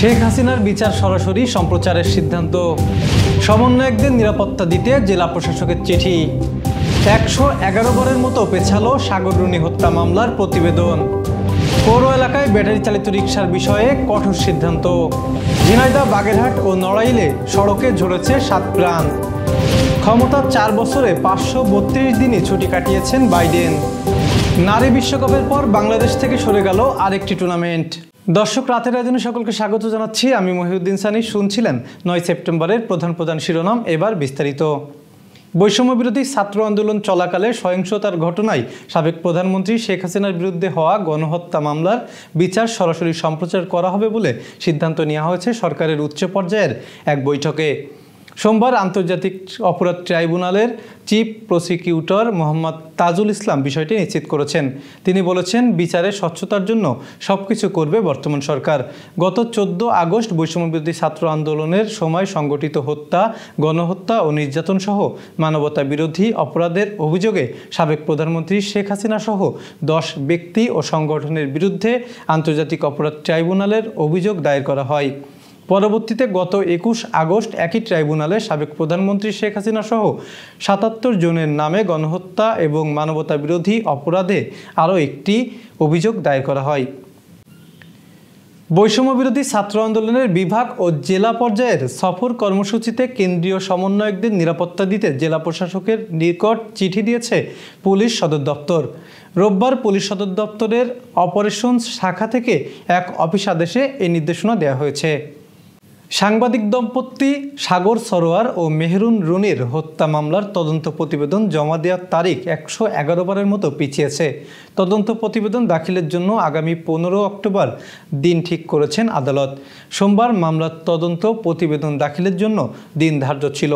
শেখ হাসিনার বিচার সরাসরি সম্প্রচারের সিদ্ধান্ত। সমন্বয়কদের নিরাপত্তা দিতে জেলা প্রশাসকের চিঠি। 111 বারের মতো পেছালো সাগররুনি হত্যা মামলার প্রতিবেদন। পৌর এলাকায় ব্যাটারি চালিত রিকশার বিষয়ে কঠোর সিদ্ধান্ত। ঝিনাইদহ, বাগেরহাট ও নড়াইলে সড়কে ঝরেছে 7 প্রাণ। ক্ষমতার 4 বছরে 532 দিনই ছুটি কাটিয়েছেন বাইডেন। নারী বিশ্বকাপের পর বাংলাদেশ থেকে সরে গেল আরেকটি টুর্নামেন্ট। দর্শক, রাতের আয়োজনে সকলকে স্বাগত জানাচ্ছি। আমি মহিউদ্দিন সানি। শুনছিলেন 9 সেপ্টেম্বরের প্রধান শিরোনাম, এবার বিস্তারিত। বৈষম্য বিরোধী ছাত্র আন্দোলন চলাকালে সহিংসতার ঘটনায় সাবেক প্রধানমন্ত্রী শেখ হাসিনার বিরুদ্ধে হওয়া গণহত্যা মামলার বিচার সরাসরি সম্প্রচার করা হবে বলে সিদ্ধান্ত নেওয়া হয়েছে সরকারের উচ্চ পর্যায়ের এক বৈঠকে। সোমবার আন্তর্জাতিক অপরাধ ট্রাইব্যুনালের চিফ প্রসিকিউটর মোহাম্মদ তাজুল ইসলাম বিষয়টি নিশ্চিত করেছেন। তিনি বলেছেন, বিচারে স্বচ্ছতার জন্য সবকিছু করবে বর্তমান সরকার। গত 14 আগস্ট বৈষম্যবিরোধী ছাত্র আন্দোলনের সময় সংগঠিত হত্যা, গণহত্যা ও নির্যাতন সহ মানবতা বিরোধী অপরাধের অভিযোগে সাবেক প্রধানমন্ত্রী শেখ হাসিনা সহ 10 ব্যক্তি ও সংগঠনের বিরুদ্ধে আন্তর্জাতিক অপরাধ ট্রাইব্যুনালের অভিযোগ দায়ের করা হয়। পরবর্তীতে গত 21 আগস্ট একই ট্রাইব্যুনালে সাবেক প্রধানমন্ত্রী শেখ হাসিনা সহ 77 জনের নামে গণহত্যা এবং মানবতা বিরোধী অপরাধে আরও একটি অভিযোগ দায়ের করা হয়। বৈষম্য বিরোধী ছাত্র আন্দোলনের বিভাগ ও জেলা পর্যায়ের সফর কর্মসূচিতে কেন্দ্রীয় সমন্বয়কদের নিরাপত্তা দিতে জেলা প্রশাসকের নিকট চিঠি দিয়েছে পুলিশ সদর দপ্তর। রোববার পুলিশ সদর দপ্তরের অপারেশনস শাখা থেকে এক অফিস আদেশে এই নির্দেশনা দেওয়া হয়েছে। সাংবাদিক দম্পতি সাগর সরোয়ার ও মেহরুন রুনির হত্যা মামলার তদন্ত প্রতিবেদন জমা দেওয়ার তারিখ 111 বারের মতো পিছিয়েছে। তদন্ত প্রতিবেদন দাখিলের জন্য আগামী 15 অক্টোবর দিন ঠিক করেছেন আদালত। সোমবার মামলার তদন্ত প্রতিবেদন দাখিলের জন্য দিন ধার্য ছিল।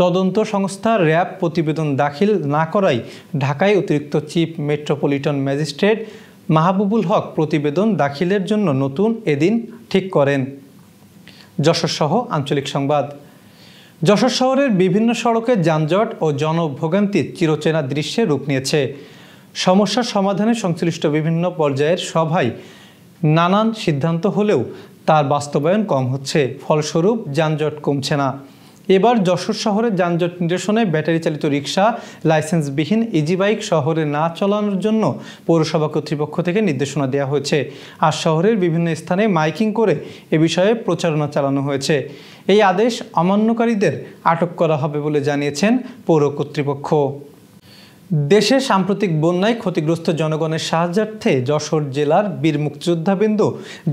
তদন্ত সংস্থা র্যাব প্রতিবেদন দাখিল না করায় ঢাকায় অতিরিক্ত চিফ মেট্রোপলিটন ম্যাজিস্ট্রেট মাহবুবুল হক প্রতিবেদন দাখিলের জন্য নতুন এদিন ঠিক করেন। যশোর সহ আঞ্চলিক সংবাদ। যশোর শহরের বিভিন্ন সড়কে যানজট ও জনভোগান্তির চিরচেনা দৃশ্যে রূপ নিয়েছে। সমস্যার সমাধানে সংশ্লিষ্ট বিভিন্ন পর্যায়ের সভায় নানান সিদ্ধান্ত হলেও তার বাস্তবায়ন কম হচ্ছে। ফলস্বরূপ যানজট কমছে না। এবার যশোর শহরে যানজট নিরসনে ব্যাটারি চালিত রিকশা, লাইসেন্সবিহীন ইজি বাইক শহরে না চালানোর জন্য পৌরসভা কর্তৃপক্ষ থেকে নির্দেশনা দেওয়া হয়েছে। আর শহরের বিভিন্ন স্থানে মাইকিং করে এ বিষয়ে প্রচারণা চালানো হয়েছে। এই আদেশ অমান্যকারীদের আটক করা হবে বলে জানিয়েছেন পৌর কর্তৃপক্ষ। দেশে সাম্প্রতিক বন্যায় ক্ষতিগ্রস্ত জনগণের সাহায্যার্থে যশোর জেলার বীর মুক্তিযোদ্ধাবৃন্দ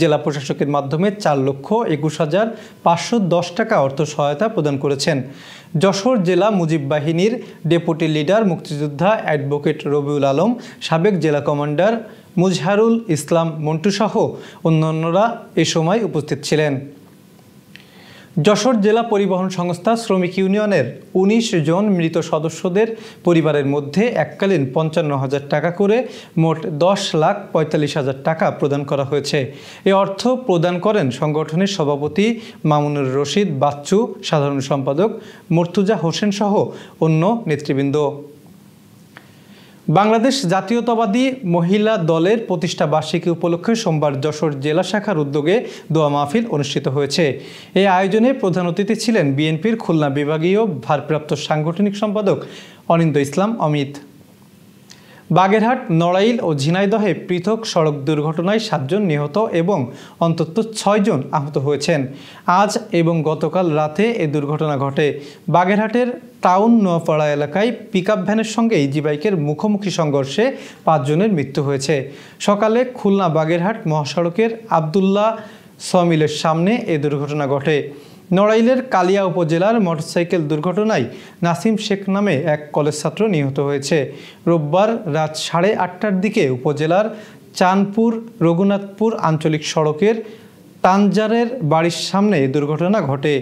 জেলা প্রশাসকের মাধ্যমে 4,21,510 টাকা অর্থ সহায়তা প্রদান করেছেন। যশোর জেলা মুজিব বাহিনীর ডেপুটি লিডার মুক্তিযোদ্ধা অ্যাডভোকেট রবিউল আলম, সাবেক জেলা কমান্ডার মুজহারুল ইসলাম মন্টু সহ অন্যান্যরা এ সময় উপস্থিত ছিলেন। যশোর জেলা পরিবহন সংস্থা শ্রমিক ইউনিয়নের 19 জন মৃত সদস্যদের পরিবারের মধ্যে এককালীন 55,000 টাকা করে মোট 10,45,000 টাকা প্রদান করা হয়েছে। এ অর্থ প্রদান করেন সংগঠনের সভাপতি মামুনুর রশিদ বাচ্চু, সাধারণ সম্পাদক মুর্তুজা হোসেন সহ অন্য নেতৃবৃন্দ। বাংলাদেশ জাতীয়তাবাদী মহিলা দলের প্রতিষ্ঠা বার্ষিকী উপলক্ষে সোমবার যশোর জেলা শাখার উদ্যোগে দোয়া মাহফিল অনুষ্ঠিত হয়েছে। এই আয়োজনে প্রধান অতিথি ছিলেন বিএনপির খুলনা বিভাগীয় ভারপ্রাপ্ত সাংগঠনিক সম্পাদক অনিন্দ ইসলাম অমিত। বাগেরহাট, নড়াইল ও ঝিনাইদহে পৃথক সড়ক দুর্ঘটনায় 7 জন নিহত এবং অন্তত 6 জন আহত হয়েছেন। আজ এবং গতকাল রাতে এই দুর্ঘটনা ঘটে। বাগেরহাটের টাউন নোয়াপাড়া এলাকায় পিকআপ ভ্যানের সঙ্গে ইজি বাইকের মুখোমুখি সংঘর্ষে 5 জনের মৃত্যু হয়েছে। সকালে খুলনা বাগেরহাট মহাসড়কের আবদুল্লাহ সমিলের সামনে এই দুর্ঘটনা ঘটে। নড়াইলের কালিয়া উপজেলার মোটরসাইকেল দুর্ঘটনায় নাসিম শেখ নামে এক কলেজ ছাত্র নিহত হয়েছে। রোববার রাত 8:30টার দিকে উপজেলার চাঁদপুর রঘুনাথপুর আঞ্চলিক সড়কের তানজারের বাড়ির সামনে দুর্ঘটনা ঘটে।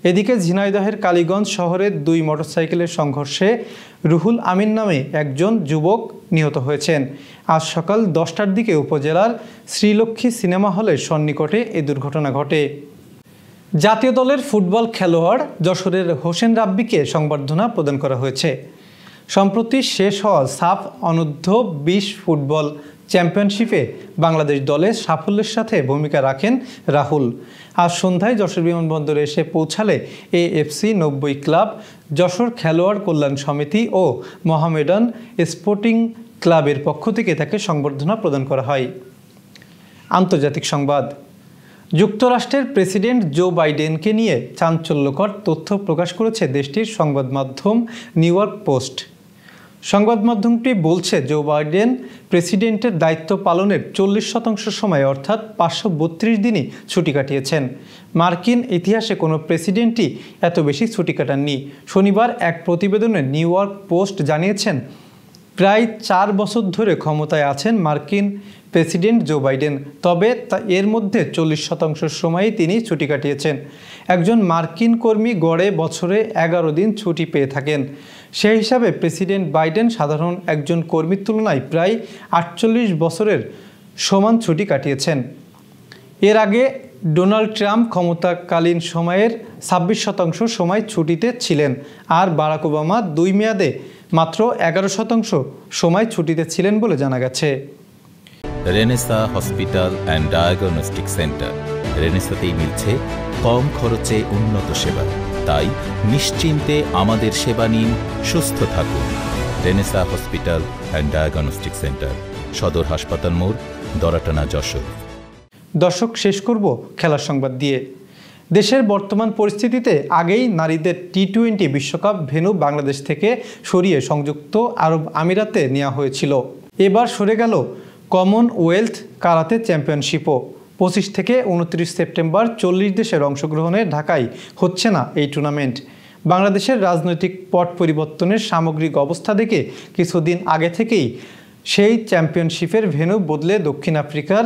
এদিকে ঝিনাইদহের কালীগঞ্জ শহরের 2 মোটরসাইকেলের সংঘর্ষে রুহুল আমিন নামে একজন যুবক নিহত হয়েছেন। আজ সকাল 10টার দিকে উপজেলার শ্রীলক্ষ্মী সিনেমা হলের সন্নিকটে এই দুর্ঘটনা ঘটে। জাতীয় দলের ফুটবল খেলোয়াড় যশোরের হোসেন রাব্বিকে সংবর্ধনা প্রদান করা হয়েছে। সম্প্রতি শেষ হওয়া সাফ অনূর্ধ্ব 20 ফুটবল চ্যাম্পিয়নশিপে বাংলাদেশ দলে সাফল্যের সাথে ভূমিকা রাখেন রাহুল। আজ সন্ধ্যায় যশোর বিমানবন্দরে এসে পৌঁছালে AFC 90 ক্লাব, যশোর খেলোয়াড় কল্যাণ সমিতি ও মোহামেডান স্পোর্টিং ক্লাবের পক্ষ থেকে তাকে সংবর্ধনা প্রদান করা হয়। আন্তর্জাতিক সংবাদ। যুক্তরাষ্ট্রের প্রেসিডেন্ট জো বাইডেনকে নিয়ে চাঞ্চল্যকর তথ্য প্রকাশ করেছে দেশটির সংবাদ মাধ্যম নিউ ইয়র্ক পোস্ট। সংবাদ মাধ্যমটি বলছে, জো বাইডেন প্রেসিডেন্টের দায়িত্ব পালনের 40% সময় অর্থাৎ 532 দিনই ছুটি কাটিয়েছেন। মার্কিন ইতিহাসে কোনো প্রেসিডেন্টই এত বেশি ছুটি কাটাননি। শনিবার এক প্রতিবেদনে নিউ ইয়র্ক পোস্ট জানিয়েছেন, প্রায় 4 বছর ধরে ক্ষমতায় আছেন মার্কিন প্রেসিডেন্ট জো বাইডেন, তবে এর মধ্যে 40% সময়ই তিনি ছুটি কাটিয়েছেন। একজন মার্কিন কর্মী গড়ে বছরে 11 দিন ছুটি পেয়ে থাকেন। সেই হিসাবে প্রেসিডেন্ট বাইডেন সাধারণ একজন কর্মীর তুলনায় প্রায় 48 বছরের সমান ছুটি কাটিয়েছেন। এর আগে ডোনাল্ড ট্রাম্প ক্ষমতাকালীন সময়ের 26% সময় ছুটিতে ছিলেন, আর বারাক ওবামা 2 মেয়াদে মাত্র 11% সময় ছুটিতে ছিলেন বলে জানা গেছে। Renaissance hospital and diagnostic centre. রেনেসাতেই মিলছে কম খরচে উন্নত সেবা, তাই নিশ্চিন্তে আমাদের সেবা নিন, সুস্থ থাকুন। Renaissance hospital and diagnostic centre, সদর হাসপাতাল মোড়, দরাটানা, যশোর। দর্শক, শেষ করব খেলার সংবাদ দিয়ে। দেশের বর্তমান পরিস্থিতিতে আগেই নারীদের T20 বিশ্বকাপ ভেন্যু বাংলাদেশ থেকে সরিয়ে সংযুক্ত আরব আমিরাতে নেওয়া হয়েছিল। এবার সরে গেল কমনওয়েলথ কারাতে চ্যাম্পিয়নশিপও। 25 থেকে 29 সেপ্টেম্বর 40 দেশের অংশগ্রহণে ঢাকায় হচ্ছে না এই টুর্নামেন্ট। বাংলাদেশের রাজনৈতিক পট পরিবর্তনের সামগ্রিক অবস্থা দেখে কিছুদিন আগে থেকেই সেই চ্যাম্পিয়নশিপের ভেন্যু বদলে দক্ষিণ আফ্রিকার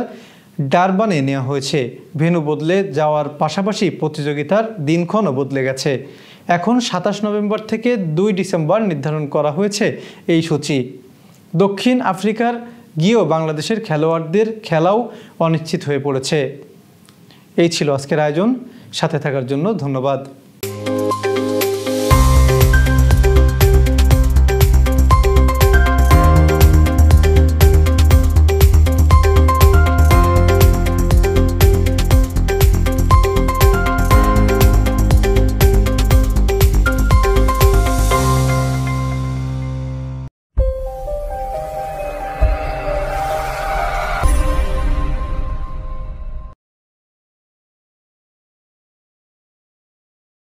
ডারবানে নেওয়া হয়েছে। ভেন্যু বদলে যাওয়ার পাশাপাশি প্রতিযোগিতার দিনক্ষণও বদলে গেছে। এখন 27 নভেম্বর থেকে 2 ডিসেম্বর নির্ধারণ করা হয়েছে এই সূচি। দক্ষিণ আফ্রিকার গিয়েও বাংলাদেশের খেলোয়াড়দের খেলাও অনিশ্চিত হয়ে পড়েছে। এই ছিল আজকের আয়োজন। সাথে থাকার জন্য ধন্যবাদ।